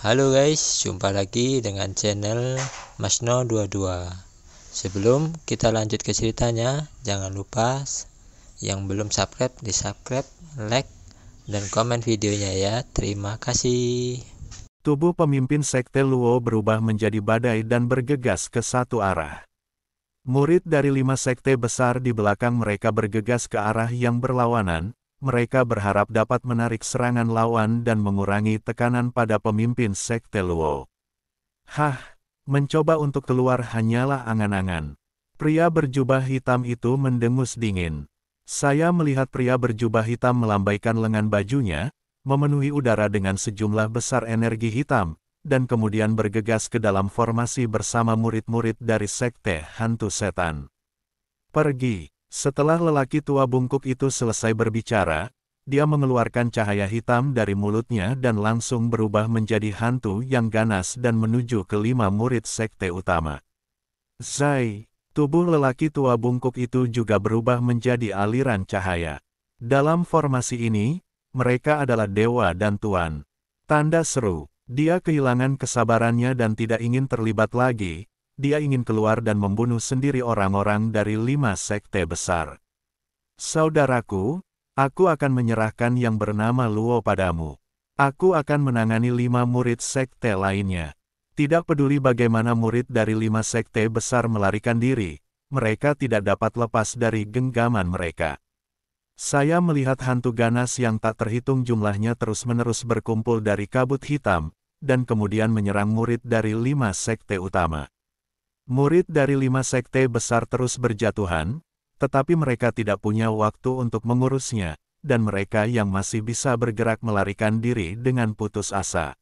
Halo guys, jumpa lagi dengan channel Masno22. Sebelum kita lanjut ke ceritanya, jangan lupa yang belum subscribe di subscribe, like, dan komen videonya ya. Terima kasih. Tubuh pemimpin Sekte Luo berubah menjadi badai dan bergegas ke satu arah. Murid dari 5 sekte besar di belakang mereka bergegas ke arah yang berlawanan. Mereka berharap dapat menarik serangan lawan dan mengurangi tekanan pada pemimpin Sekte Luo. Mencoba untuk keluar hanyalah angan-angan. Pria berjubah hitam itu mendengus dingin. Saya melihat pria berjubah hitam melambaikan lengan bajunya, memenuhi udara dengan sejumlah besar energi hitam, dan kemudian bergegas ke dalam formasi bersama murid-murid dari Sekte Hantu Setan. Pergi. Setelah lelaki tua bungkuk itu selesai berbicara, dia mengeluarkan cahaya hitam dari mulutnya dan langsung berubah menjadi hantu yang ganas dan menuju ke 5 murid sekte utama. Zai, tubuh lelaki tua bungkuk itu juga berubah menjadi aliran cahaya. Dalam formasi ini, mereka adalah dewa dan tuan. Tanda seru, dia kehilangan kesabarannya dan tidak ingin terlibat lagi. Dia ingin keluar dan membunuh sendiri orang-orang dari 5 sekte besar. Saudaraku, aku akan menyerahkan yang bernama Luo padamu. Aku akan menangani 5 murid sekte lainnya. Tidak peduli bagaimana murid dari 5 sekte besar melarikan diri, mereka tidak dapat lepas dari genggaman mereka. Saya melihat hantu ganas yang tak terhitung jumlahnya terus-menerus berkumpul dari kabut hitam, dan kemudian menyerang murid dari 5 sekte utama. Murid dari 5 sekte besar terus berjatuhan, tetapi mereka tidak punya waktu untuk mengurusnya, dan mereka yang masih bisa bergerak melarikan diri dengan putus asa.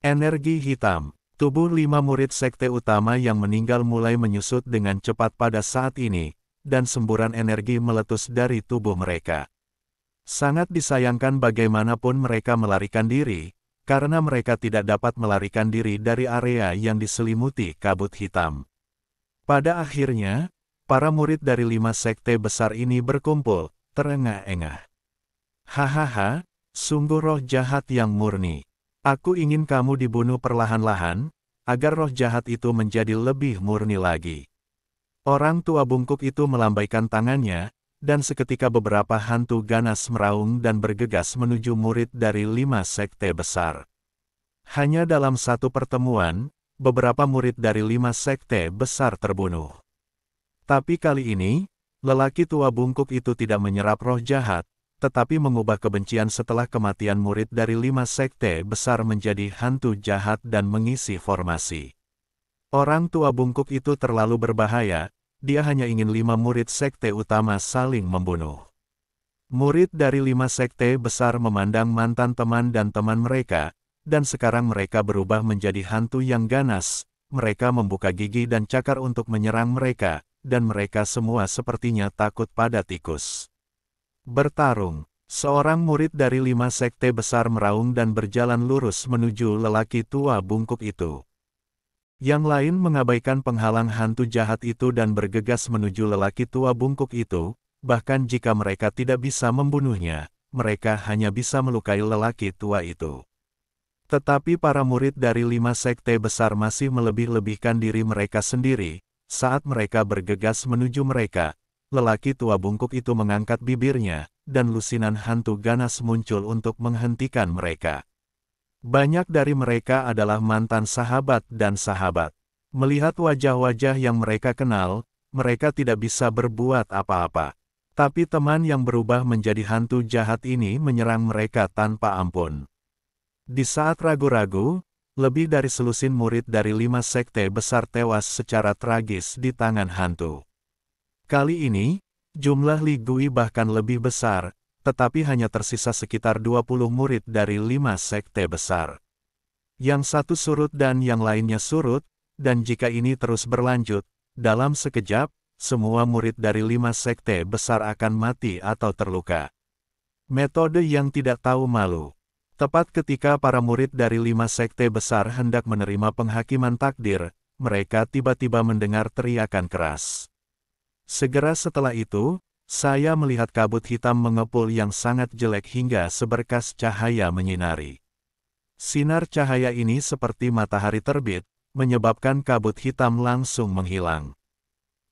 Energi hitam, tubuh 5 murid sekte utama yang meninggal mulai menyusut dengan cepat pada saat ini, dan semburan energi meletus dari tubuh mereka. Sangat disayangkan bagaimanapun mereka melarikan diri, karena mereka tidak dapat melarikan diri dari area yang diselimuti kabut hitam. Pada akhirnya, para murid dari 5 sekte besar ini berkumpul, terengah-engah. Hahaha, sungguh roh jahat yang murni. Aku ingin kamu dibunuh perlahan-lahan, agar roh jahat itu menjadi lebih murni lagi. Orang tua bungkuk itu melambaikan tangannya, dan seketika beberapa hantu ganas meraung dan bergegas menuju murid dari 5 sekte besar. Hanya dalam satu pertemuan, beberapa murid dari 5 sekte besar terbunuh. Tapi kali ini, lelaki tua bungkuk itu tidak menyerap roh jahat, tetapi mengubah kebencian setelah kematian murid dari 5 sekte besar menjadi hantu jahat dan mengisi formasi. Orang tua bungkuk itu terlalu berbahaya, dia hanya ingin 5 murid sekte utama saling membunuh. Murid dari 5 sekte besar memandang mantan teman dan teman mereka, dan sekarang mereka berubah menjadi hantu yang ganas. Mereka membuka gigi dan cakar untuk menyerang mereka, dan mereka semua sepertinya takut pada tikus. Bertarung, seorang murid dari 5 sekte besar meraung dan berjalan lurus menuju lelaki tua bungkuk itu. Yang lain mengabaikan penghalang hantu jahat itu dan bergegas menuju lelaki tua bungkuk itu, bahkan jika mereka tidak bisa membunuhnya, mereka hanya bisa melukai lelaki tua itu. Tetapi para murid dari 5 sekte besar masih melebih-lebihkan diri mereka sendiri. Saat mereka bergegas menuju mereka, lelaki tua bungkuk itu mengangkat bibirnya, dan lusinan hantu ganas muncul untuk menghentikan mereka. Banyak dari mereka adalah mantan sahabat dan sahabat. Melihat wajah-wajah yang mereka kenal, mereka tidak bisa berbuat apa-apa. Tapi teman yang berubah menjadi hantu jahat ini menyerang mereka tanpa ampun. Di saat ragu-ragu, lebih dari selusin murid dari 5 sekte besar tewas secara tragis di tangan hantu. Kali ini, jumlah Li Gui bahkan lebih besar, tetapi hanya tersisa sekitar 20 murid dari 5 sekte besar. Yang satu surut dan yang lainnya surut, dan jika ini terus berlanjut, dalam sekejap, semua murid dari 5 sekte besar akan mati atau terluka. Metode yang tidak tahu malu. Tepat ketika para murid dari 5 sekte besar hendak menerima penghakiman takdir, mereka tiba-tiba mendengar teriakan keras. Segera setelah itu, saya melihat kabut hitam mengepul yang sangat jelek hingga seberkas cahaya menyinari. Sinar cahaya ini seperti matahari terbit, menyebabkan kabut hitam langsung menghilang.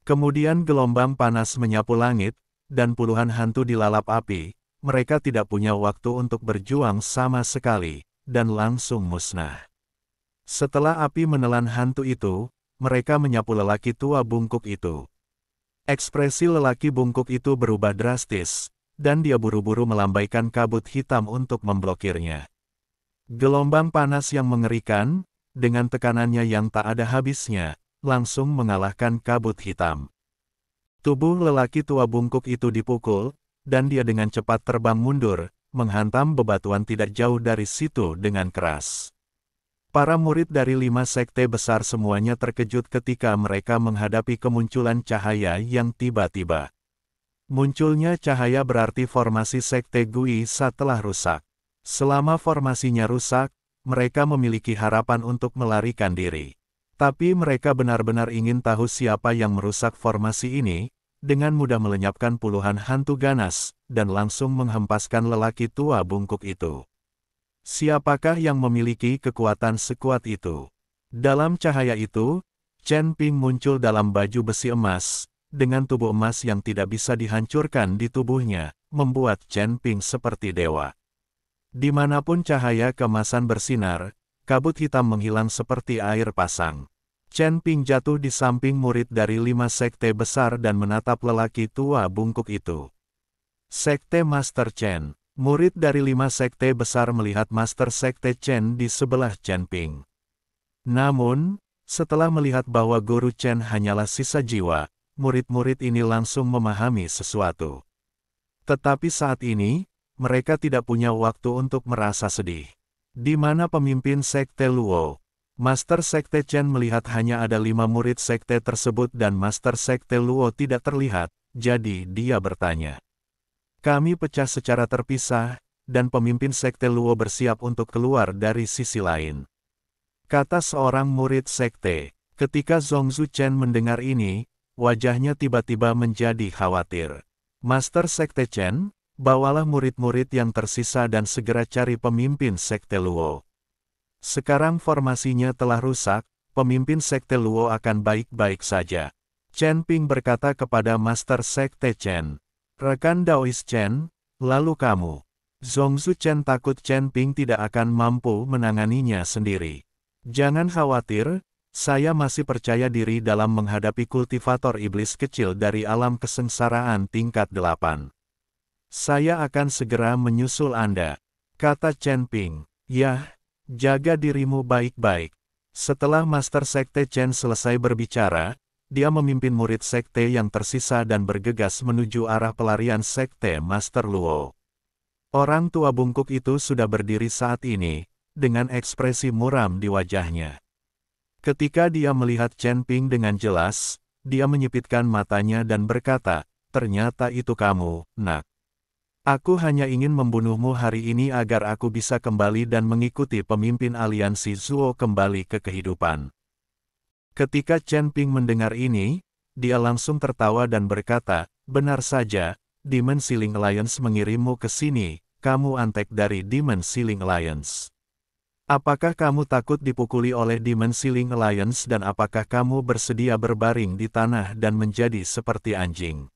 Kemudian gelombang panas menyapu langit, dan puluhan hantu dilalap api. Mereka tidak punya waktu untuk berjuang sama sekali, dan langsung musnah. Setelah api menelan hantu itu, mereka menyapu lelaki tua bungkuk itu. Ekspresi lelaki bungkuk itu berubah drastis, dan dia buru-buru melambaikan kabut hitam untuk memblokirnya. Gelombang panas yang mengerikan, dengan tekanannya yang tak ada habisnya, langsung mengalahkan kabut hitam. Tubuh lelaki tua bungkuk itu dipukul, dan dia dengan cepat terbang mundur, menghantam bebatuan tidak jauh dari situ dengan keras. Para murid dari 5 sekte besar semuanya terkejut ketika mereka menghadapi kemunculan cahaya yang tiba-tiba. Munculnya cahaya berarti formasi sekte Guisa telah rusak. Selama formasinya rusak, mereka memiliki harapan untuk melarikan diri. Tapi mereka benar-benar ingin tahu siapa yang merusak formasi ini, dengan mudah melenyapkan puluhan hantu ganas, dan langsung menghempaskan lelaki tua bungkuk itu. Siapakah yang memiliki kekuatan sekuat itu? Dalam cahaya itu, Chen Ping muncul dalam baju besi emas, dengan tubuh emas yang tidak bisa dihancurkan di tubuhnya, membuat Chen Ping seperti dewa. Dimanapun cahaya keemasan bersinar, kabut hitam menghilang seperti air pasang. Chen Ping jatuh di samping murid dari 5 sekte besar dan menatap lelaki tua bungkuk itu. Sekte Master Chen. Murid dari 5 sekte besar melihat Master Sekte Chen di sebelah Chen Ping. Namun, setelah melihat bahwa Guru Chen hanyalah sisa jiwa, murid-murid ini langsung memahami sesuatu. Tetapi saat ini, mereka tidak punya waktu untuk merasa sedih. Di mana pemimpin Sekte Luo? Master Sekte Chen melihat hanya ada 5 murid sekte tersebut dan Master Sekte Luo tidak terlihat, jadi dia bertanya. Kami pecah secara terpisah, dan pemimpin Sekte Luo bersiap untuk keluar dari sisi lain. Kata seorang murid sekte. Ketika Zhongzhu Chen mendengar ini, wajahnya tiba-tiba menjadi khawatir. Master Sekte Chen, bawalah murid-murid yang tersisa dan segera cari pemimpin Sekte Luo. Sekarang formasinya telah rusak, pemimpin Sekte Luo akan baik-baik saja. Chen Ping berkata kepada Master Sekte Chen. Rekan Daois Chen, lalu kamu. Zhongzhu Chen takut Chen Ping tidak akan mampu menanganinya sendiri. Jangan khawatir, saya masih percaya diri dalam menghadapi kultivator iblis kecil dari alam kesengsaraan tingkat 8. Saya akan segera menyusul Anda, kata Chen Ping. Yah. Jaga dirimu baik-baik. Setelah Master Sekte Chen selesai berbicara, dia memimpin murid sekte yang tersisa dan bergegas menuju arah pelarian Sekte Master Luo. Orang tua bungkuk itu sudah berdiri saat ini, dengan ekspresi muram di wajahnya. Ketika dia melihat Chen Ping dengan jelas, dia menyipitkan matanya dan berkata, ternyata itu kamu, nak. Aku hanya ingin membunuhmu hari ini agar aku bisa kembali dan mengikuti pemimpin aliansi Zuo kembali ke kehidupan. Ketika Chen Ping mendengar ini, dia langsung tertawa dan berkata, benar saja, Demon Sealing Alliance mengirimmu ke sini, kamu antek dari Demon Sealing Alliance. Apakah kamu takut dipukuli oleh Demon Sealing Alliance dan apakah kamu bersedia berbaring di tanah dan menjadi seperti anjing?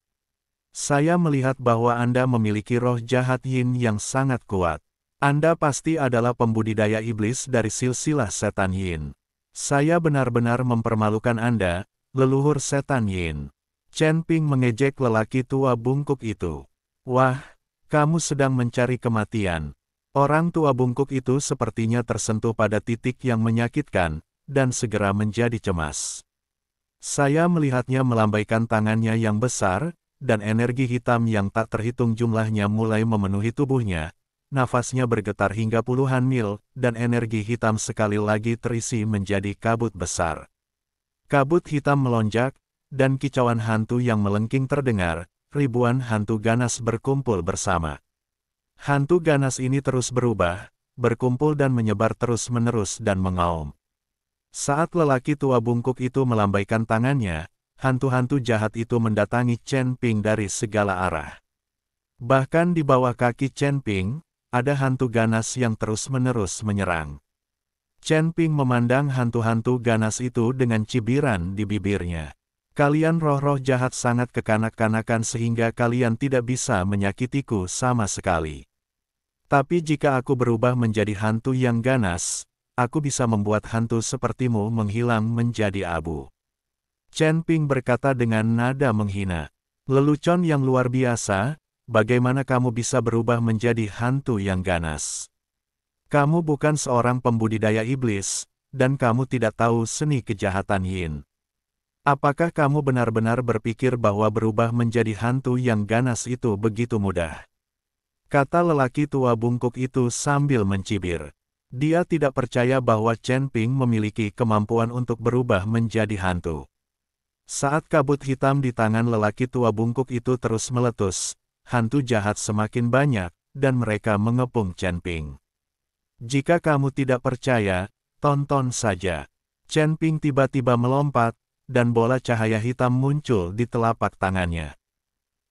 Saya melihat bahwa Anda memiliki roh jahat Yin yang sangat kuat. Anda pasti adalah pembudidaya iblis dari silsilah setan Yin. Saya benar-benar mempermalukan Anda, leluhur setan Yin. Chen Ping mengejek lelaki tua bungkuk itu. Wah, kamu sedang mencari kematian. Orang tua bungkuk itu sepertinya tersentuh pada titik yang menyakitkan, dan segera menjadi cemas. Saya melihatnya melambaikan tangannya yang besar, dan energi hitam yang tak terhitung jumlahnya mulai memenuhi tubuhnya. Nafasnya bergetar hingga puluhan mil, dan energi hitam sekali lagi terisi menjadi kabut besar. Kabut hitam melonjak, dan kicauan hantu yang melengking terdengar, ribuan hantu ganas berkumpul bersama. Hantu ganas ini terus berubah, berkumpul dan menyebar terus-menerus dan mengaum. Saat lelaki tua bungkuk itu melambaikan tangannya, hantu-hantu jahat itu mendatangi Chen Ping dari segala arah. Bahkan di bawah kaki Chen Ping, ada hantu ganas yang terus-menerus menyerang. Chen Ping memandang hantu-hantu ganas itu dengan cibiran di bibirnya. Kalian roh-roh jahat sangat kekanak-kanakan sehingga kalian tidak bisa menyakitiku sama sekali. Tapi jika aku berubah menjadi hantu yang ganas, aku bisa membuat hantu sepertimu menghilang menjadi abu. Chen Ping berkata dengan nada menghina. Lelucon yang luar biasa, bagaimana kamu bisa berubah menjadi hantu yang ganas? Kamu bukan seorang pembudidaya iblis, dan kamu tidak tahu seni kejahatan Yin. Apakah kamu benar-benar berpikir bahwa berubah menjadi hantu yang ganas itu begitu mudah? Kata lelaki tua bungkuk itu sambil mencibir. Dia tidak percaya bahwa Chen Ping memiliki kemampuan untuk berubah menjadi hantu. Saat kabut hitam di tangan lelaki tua bungkuk itu terus meletus, hantu jahat semakin banyak, dan mereka mengepung Chen Ping. Jika kamu tidak percaya, tonton saja. Chen Ping tiba-tiba melompat, dan bola cahaya hitam muncul di telapak tangannya.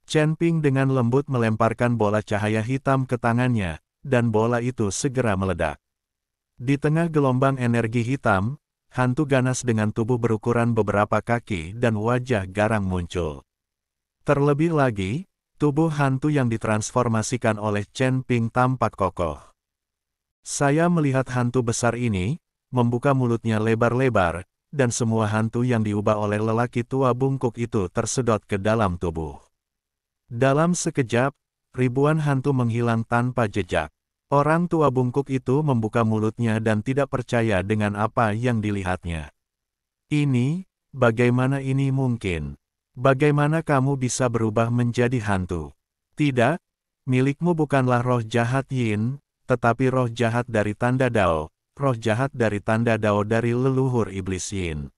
Chen Ping dengan lembut melemparkan bola cahaya hitam ke tangannya, dan bola itu segera meledak. Di tengah gelombang energi hitam, hantu ganas dengan tubuh berukuran beberapa kaki dan wajah garang muncul. Terlebih lagi, tubuh hantu yang ditransformasikan oleh Chen Ping tampak kokoh. Saya melihat hantu besar ini, membuka mulutnya lebar-lebar, dan semua hantu yang diubah oleh lelaki tua bungkuk itu tersedot ke dalam tubuh. Dalam sekejap, ribuan hantu menghilang tanpa jejak. Orang tua bungkuk itu membuka mulutnya dan tidak percaya dengan apa yang dilihatnya. Bagaimana ini mungkin? Bagaimana kamu bisa berubah menjadi hantu? Tidak, milikmu bukanlah roh jahat Yin, tetapi roh jahat dari tanda Dao, roh jahat dari tanda Dao dari leluhur iblis Yin.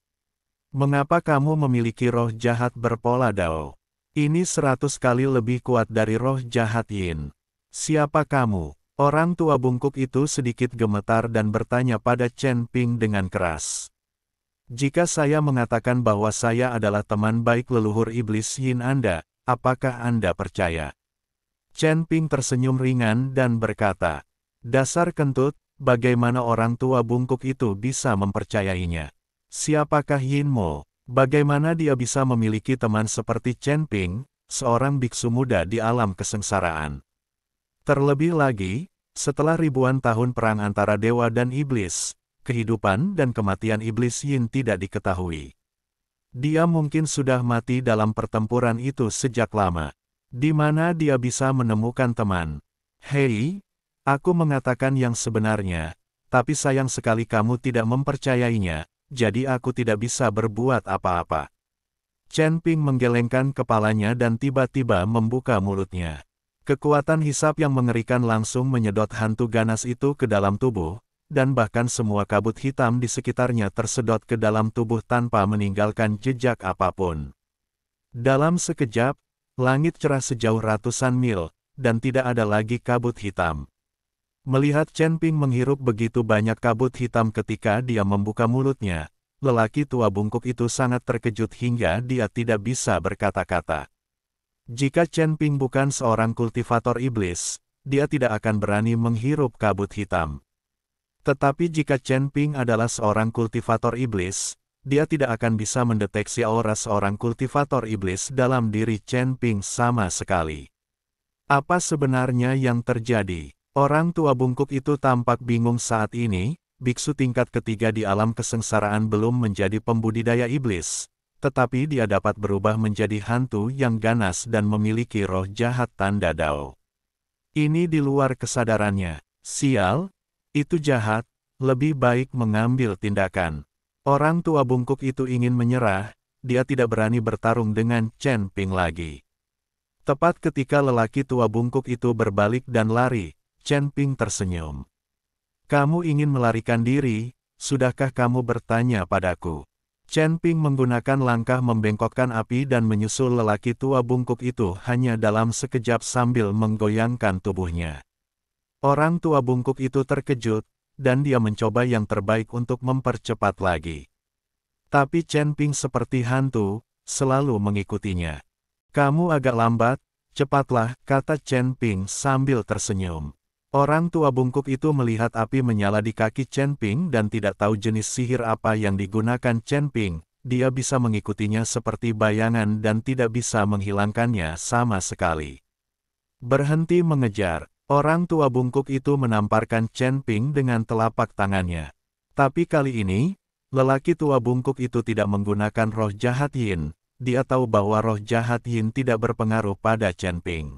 Mengapa kamu memiliki roh jahat berpola Dao? Ini 100 kali lebih kuat dari roh jahat Yin. Siapa kamu? Orang tua bungkuk itu sedikit gemetar dan bertanya pada Chen Ping dengan keras. Jika saya mengatakan bahwa saya adalah teman baik leluhur iblis Yin Anda, apakah Anda percaya? Chen Ping tersenyum ringan dan berkata, dasar kentut, bagaimana orang tua bungkuk itu bisa mempercayainya? Siapakah Yin Mo? Bagaimana dia bisa memiliki teman seperti Chen Ping, seorang biksu muda di alam kesengsaraan? Terlebih lagi, setelah ribuan tahun perang antara dewa dan iblis, kehidupan dan kematian iblis Yin tidak diketahui. Dia mungkin sudah mati dalam pertempuran itu sejak lama. Di mana dia bisa menemukan teman? Hei, aku mengatakan yang sebenarnya, tapi sayang sekali kamu tidak mempercayainya, jadi aku tidak bisa berbuat apa-apa. Chen Ping menggelengkan kepalanya dan tiba-tiba membuka mulutnya. Kekuatan hisap yang mengerikan langsung menyedot hantu ganas itu ke dalam tubuh, dan bahkan semua kabut hitam di sekitarnya tersedot ke dalam tubuh tanpa meninggalkan jejak apapun. Dalam sekejap, langit cerah sejauh ratusan mil, dan tidak ada lagi kabut hitam. Melihat Chen Ping menghirup begitu banyak kabut hitam ketika dia membuka mulutnya, lelaki tua bungkuk itu sangat terkejut hingga dia tidak bisa berkata-kata. Jika Chen Ping bukan seorang kultivator iblis, dia tidak akan berani menghirup kabut hitam. Tetapi jika Chen Ping adalah seorang kultivator iblis, dia tidak akan bisa mendeteksi aura seorang kultivator iblis dalam diri Chen Ping sama sekali. Apa sebenarnya yang terjadi? Orang tua bungkuk itu tampak bingung saat ini, biksu tingkat ketiga di alam kesengsaraan belum menjadi pembudidaya iblis. Tetapi dia dapat berubah menjadi hantu yang ganas dan memiliki roh jahat tanda Dao. Ini di luar kesadarannya. Sial, itu jahat, lebih baik mengambil tindakan. Orang tua bungkuk itu ingin menyerah, dia tidak berani bertarung dengan Chen Ping lagi. Tepat ketika lelaki tua bungkuk itu berbalik dan lari, Chen Ping tersenyum. Kamu ingin melarikan diri, sudahkah kamu bertanya padaku? Chen Ping menggunakan langkah membengkokkan api dan menyusul lelaki tua bungkuk itu hanya dalam sekejap sambil menggoyangkan tubuhnya. Orang tua bungkuk itu terkejut, dan dia mencoba yang terbaik untuk mempercepat lagi. Tapi Chen Ping seperti hantu, selalu mengikutinya. Kamu agak lambat, cepatlah, kata Chen Ping sambil tersenyum. Orang tua bungkuk itu melihat api menyala di kaki Chen Ping dan tidak tahu jenis sihir apa yang digunakan Chen Ping. Dia bisa mengikutinya seperti bayangan dan tidak bisa menghilangkannya sama sekali. Berhenti mengejar. Orang tua bungkuk itu menamparkan Chen Ping dengan telapak tangannya. Tapi kali ini, lelaki tua bungkuk itu tidak menggunakan roh jahat Yin. Dia tahu bahwa roh jahat Yin tidak berpengaruh pada Chen Ping.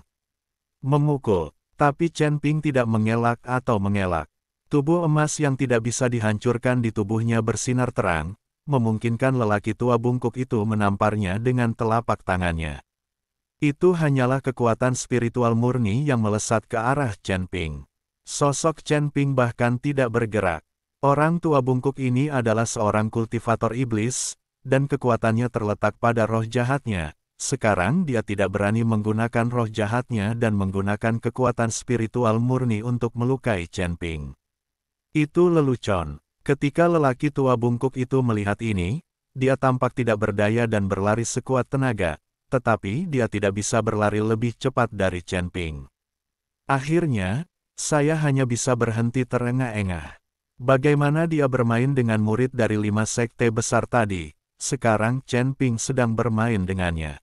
Memukul. Tapi Chen Ping tidak mengelak atau mengelak. Tubuh emas yang tidak bisa dihancurkan di tubuhnya bersinar terang, memungkinkan lelaki tua bungkuk itu menamparnya dengan telapak tangannya. Itu hanyalah kekuatan spiritual murni yang melesat ke arah Chen Ping. Sosok Chen Ping bahkan tidak bergerak. Orang tua bungkuk ini adalah seorang kultivator iblis, dan kekuatannya terletak pada roh jahatnya. Sekarang dia tidak berani menggunakan roh jahatnya dan menggunakan kekuatan spiritual murni untuk melukai Chen Ping. Itu lelucon. Ketika lelaki tua bungkuk itu melihat ini, dia tampak tidak berdaya dan berlari sekuat tenaga, tetapi dia tidak bisa berlari lebih cepat dari Chen Ping. Akhirnya, saya hanya bisa berhenti terengah-engah. Bagaimana dia bermain dengan murid dari 5 sekte besar tadi, sekarang Chen Ping sedang bermain dengannya.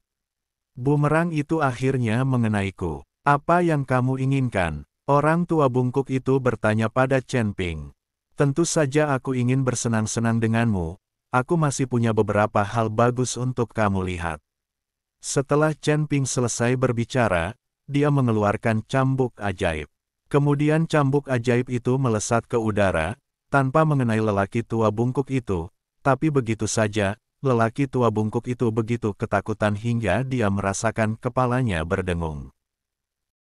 Bumerang itu akhirnya mengenaiku. Apa yang kamu inginkan? Orang tua bungkuk itu bertanya pada Chen Ping. Tentu saja aku ingin bersenang-senang denganmu. Aku masih punya beberapa hal bagus untuk kamu lihat. Setelah Chen Ping selesai berbicara, dia mengeluarkan cambuk ajaib. Kemudian cambuk ajaib itu melesat ke udara, tanpa mengenai lelaki tua bungkuk itu. Tapi begitu saja, lelaki tua bungkuk itu begitu ketakutan hingga dia merasakan kepalanya berdengung.